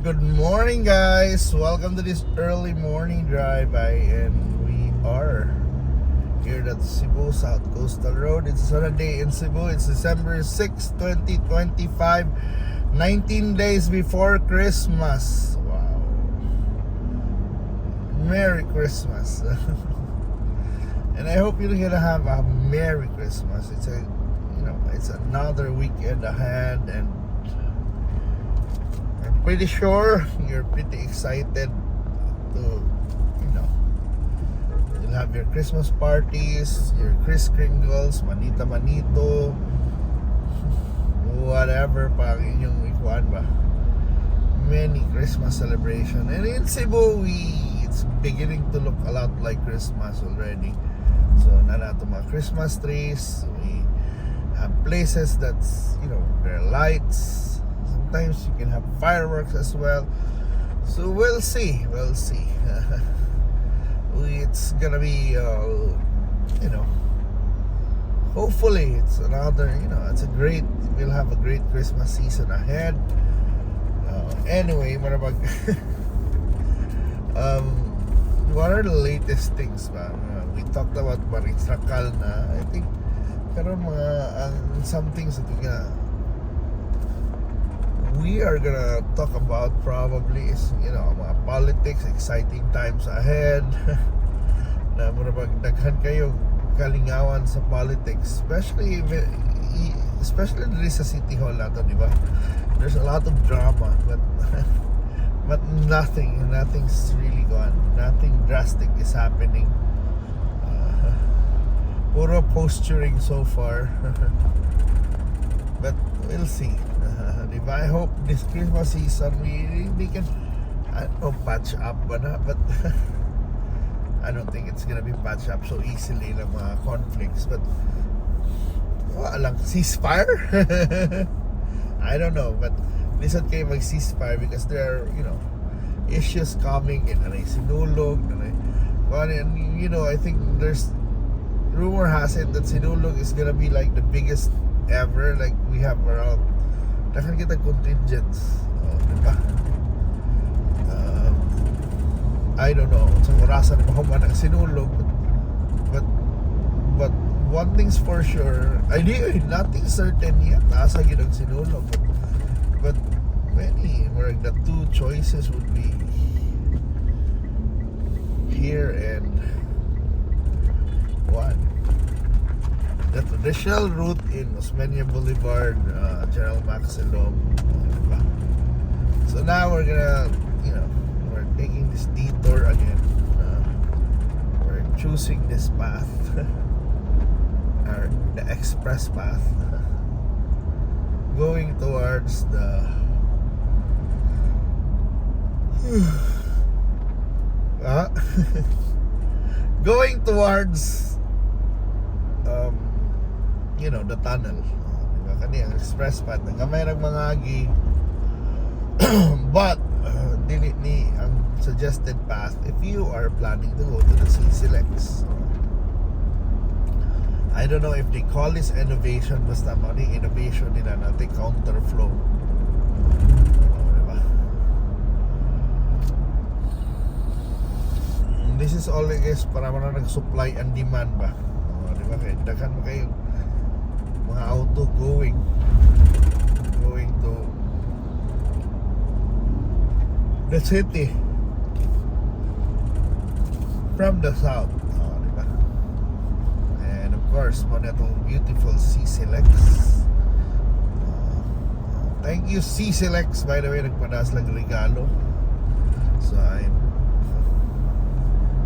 Good morning, guys. Welcome to this early morning drive and we are here at Cebu South Coastal Road. It's a day in Cebu. It's December 6, 2025. 19 days before Christmas. Wow. Merry Christmas. And I hope you're gonna have a Merry Christmas. It's another weekend ahead, and I'm pretty sure you're pretty excited to, you'll have your Christmas parties, your Kris Kringles, Manita Manito, whatever pa ang inyong ikuan ba. Many Christmas celebration. And in Cebu, it's beginning to look a lot like Christmas already. So, nanato mga Christmas trees. We have places that's, there are lights. Sometimes you can have fireworks as well. So we'll see. It's gonna be, hopefully it's another, we'll have a great Christmas season ahead. Anyway, what are the latest things ba? We talked about Marisrakal na. I think pero some things that we are gonna talk about probably is mga politics, exciting times ahead. Na daghan kayo kalingawan sa politics, especially dito sa City Hall nato, di ba? There's a lot of drama, but nothing's really gone. Nothing drastic is happening. Puro posturing so far. But we'll see. I hope this Christmas season we can, I don't know, patch up ba na, but I don't think it's gonna be patched up so easily ng mga conflicts. But walang ceasefire. I don't know, but listen kayo mag-ceasefire because there are, issues coming in Sinulog, and I think there's rumor has it that Sinulog is gonna be like the biggest ever. Like we have around dakan kita contingents, diba? I don't know sa orasan na mahuman ang Sinulog, but one thing's for sure, nothing certain yet nasa gid ang Sinulog, but many where the two choices would be here and one. The traditional route in Osmeña Boulevard, General Maxilom. So now we're gonna, we're taking this detour again. We're choosing this path, or the express path, going towards the going towards the tunnel, diba? Kani ang express path nga mayroong mga agi. But dili ni ang suggested path if you are planning to go to the CCLEX. I don't know if they call this innovation, basta mali innovation nila natin counterflow. Diba? This is all, I guess, para man nag-supply and demand ba. Diba? Kaya daghan mo kayo mga auto going to the city from the south, diba? And of course mo na itong beautiful CCLEX. Thank you CCLEX, by the way, nagpadas lang regalo, so I'm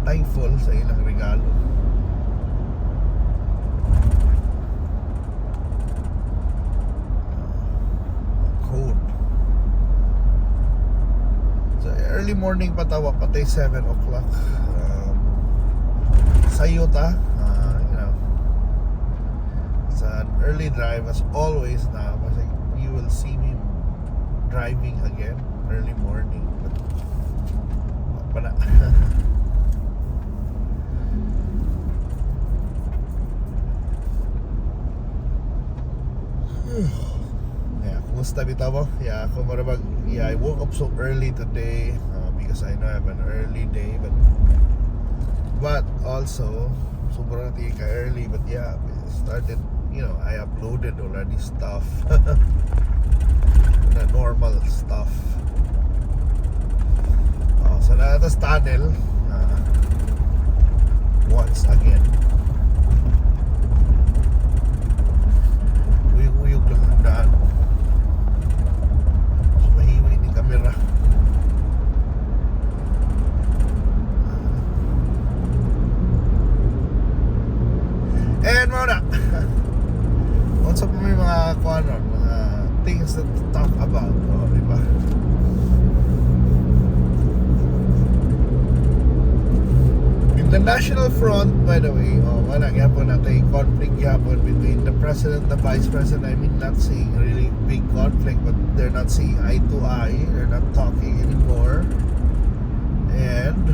thankful sa ilang regalo. Early morning patawa patay 7 o'clock. Sayota, it's an early drive as always now. You will see me driving again early morning, but yeah, kumusta bitaw mo? Yeah, ako marabag yeah, I woke up so early today because I know I have an early day, but also sobrang ka early, but yeah, I started, I uploaded already stuff. The normal stuff. So natas tunnel once again. Uyog-uyog lang ang daan. So mahiway ni camera. And muna unsa pa may mga kuanon, mga things that to talk about, diba? In the National Front, by the way, wala gyapon natin conflict gyapon between the President and the Vice President. I mean, not seeing really big conflict, but they're not seeing eye to eye. They're not talking anymore. And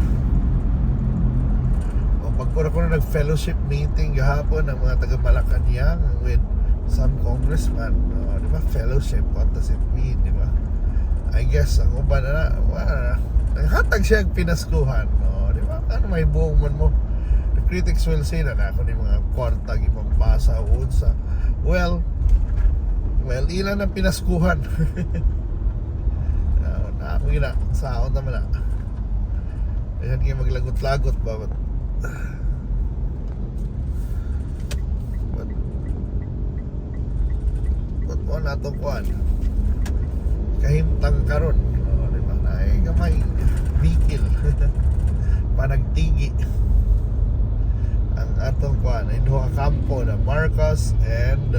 pagkura ko na nag-fellowship meeting gahapon ng mga taga Malacanang with some congressman, di ba? Fellowship, what does it mean, di ba? I guess ang uban na naghatag siya ang pinaskuhan, di ba? Ano may buong man mo? The critics will say na ako ni mga kwartag ipambasa o sa well, ilan ang pinaskuhan. Na ako gina saon naman na ayan kayo maglagot-lagot ba, but wala itong kuhan kahimtang karon, diba? Na gamay bikil panagtigi ang atong kuhan ay duha ka kampo na Marcos and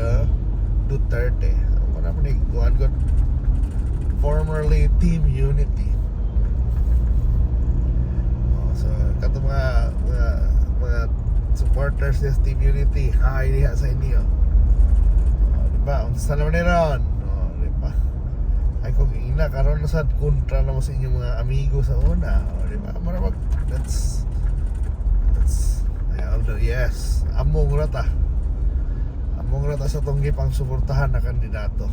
Duterte. Wala mo ni kuhan ko formerly Team Unity. So kato mga supporters sa Team Unity, hi diha sa inyo. Diba? Unsa naman ni ron? Diba? Ay kung ina karon na sad kontra na mo sa inyong mga amigo sa una. Diba? Maramag that's although yes, among rata sa tong gipang suportahan na kandidato.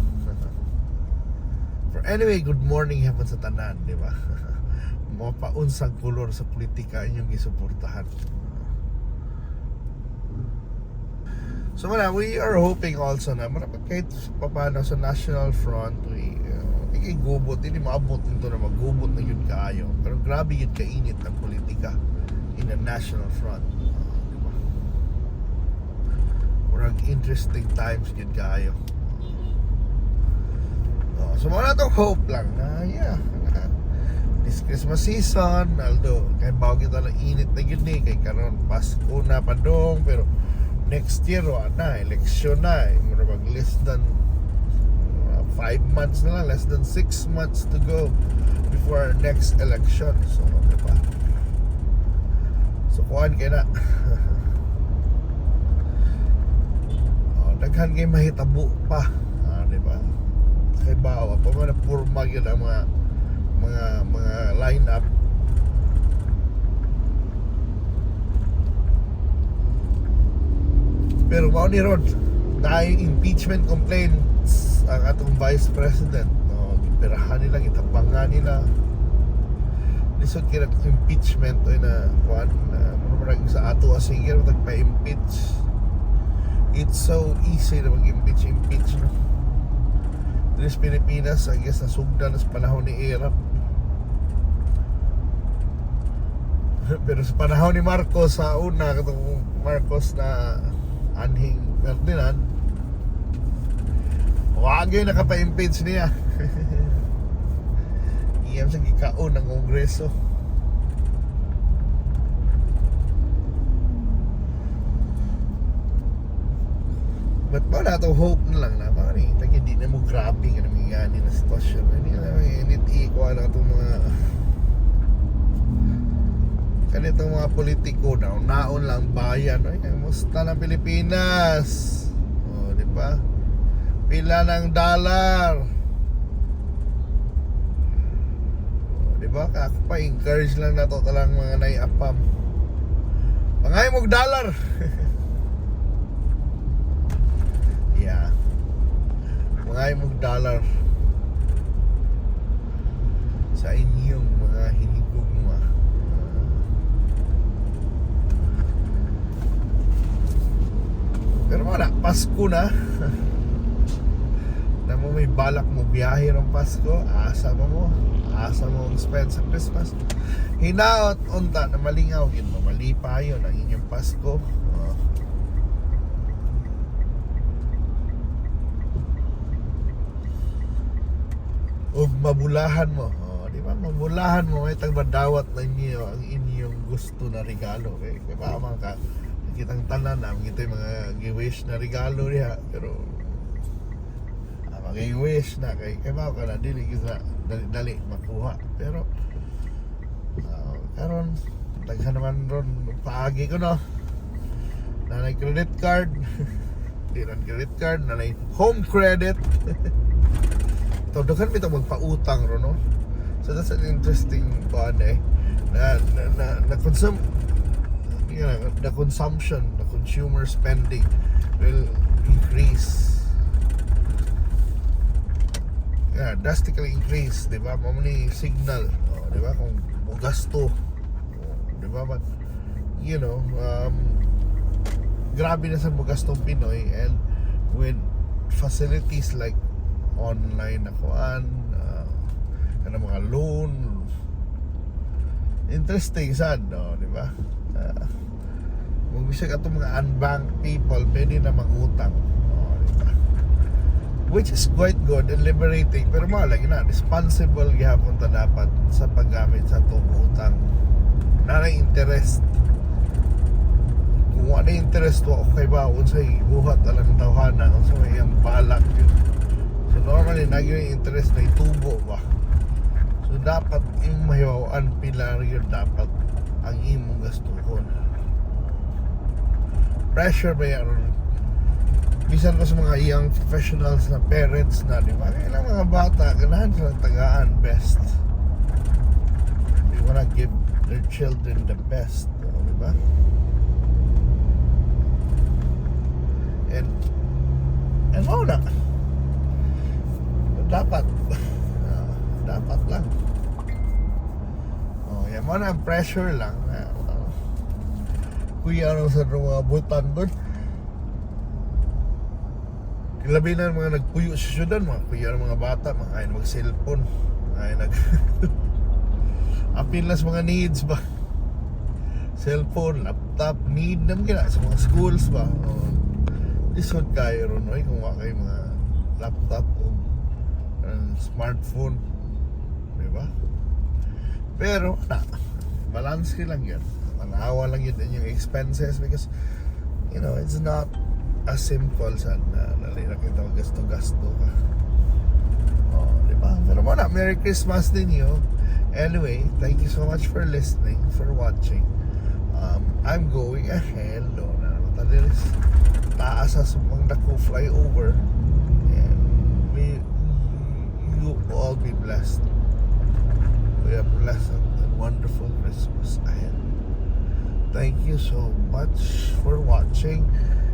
For anyway, good morning hapon sa tanan, diba? Mga paunsang kulor sa politika inyong isuportahan. So we are hoping also na kahit paano sa National Front, kay gubot, hindi maabot nito na maggubot na yun kaayo. Pero grabe yun kainit ang politika in the National Front. Diba? Murag interesting times yun kaayo. So mga itong hope lang na this Christmas season, although kay bago kita lang init na yun kay karon Pasko na pa dong, pero next year election na mag less than 5 months na lang, less than 6 months to go before our next election. So diba, so kuhan kayo na daghan kayo mahitabo pa, diba? Kay bawa pa man purma yun ang mga line up. Pero mao ni Rod dahil impeachment complaints ang atong Vice President, gipirahan nila, gitabangan nila. Lisod kira impeachment na kuan marag sa ato asigir tagpa-impeach. It's so easy na mag-impeach no? Dito sa Pilipinas, I guess nasugdan sa panahon ni Erap. Pero sa panahon ni Marcos, sa una katong Marcos na anhing Ferdinand, wagay nakapa-impeach niya. Iyam sa gikaon ng Kongreso. But wala itong hope na lang na hindi na mo grabe ka na mangyayari na sitwasyon. Hindi na init-ikuha na itong mga kanitong mga politiko na naon lang bayan. Musta ng Pilipinas? Di ba? Pila ng dollar? Di ba? Ako pa encourage lang na to talang mga naiapam. Pangay mong dollar. Yeah. Pangay mong dollar. sa inyong mga hinigugma. Pero wala, Pasko na. Na mo may balak mo biyahe ng Pasko, asa mo ang spend sa Christmas. Hinaot unta na malingaw gid mo, malipa yun ang inyong Pasko. O mabulahan mo, di ba? Mabulahan mo, may tagbadawat na inyo ang inyong gusto na regalo. Kaya ba ka, kitang tanan na, ito yung mga gi-wish na regalo niya, pero mag-wish na kay ba ka na dili kita dali makuha, pero karon daghan naman ron paagi ko no, nanay credit card di lang credit card, nanay home credit. So daghan bitaw magpautang ron no, so that's an interesting one na consume, the consumption, the consumer spending will increase, drastically increase, di ba? Mamuni signal, di ba? Kung gasto, di ba? But, grabe na sa gastong Pinoy, and with facilities like online na kuan, mga loan, interesting sad, no? Di ba? Kung bisa ka itong mga unbanked people, pwede na mangutang, di ba? Which is quite good and liberating, pero malagi na responsible gihapon ta dapat sa paggamit sa itong utang na interest. Kung ano interest to, okay ba unsay buhat alang tawhana, unsay may ang balak yun. So normally naging interest na itubo ba, so dapat yung mahiyawaan pilar yun, dapat ang imong gastuhon. Pressure ba yan? Bisan ko sa mga young professionals na parents na, di ba? Kailang mga bata, ganahan sila tagaan best. They wanna give their children the best, di ba? And all na. Dapat lang. Yan mo na ang pressure lang. Kuya ano sa mga butan doon, labi na mga nagpuyo sa syudad, mga kuya ng mga bata, mga ay mag-cellphone, ay apinlas mga needs ba, cellphone, laptop, need naman kina sa mga schools ba. Isod kayo ron, kung wala kayo mga laptop o smartphone, diba? Pero balance lang yan, manawa lang yun yung expenses, because it's not as simple sa nalira kita gasto-gasto ka. Diba? Pero muna, Merry Christmas din you. Anyway, thank you so much for listening, for watching. I'm going ahead na matadiris taas sa sumang dako flyover, and you all be blessed. We have pleasant and wonderful Christmas ahead. Thank you so much for watching.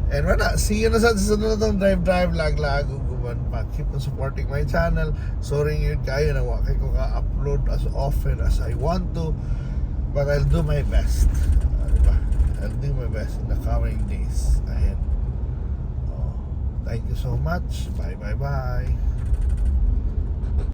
And wala, see you na sa sunod na drive lag guman pa. Keep on supporting my channel. Sorry yun kayo na wakay ko ka-upload as often as I want to, but I'll do my best. Diba? I'll do my best in the coming days ahead. Thank you so much. Bye.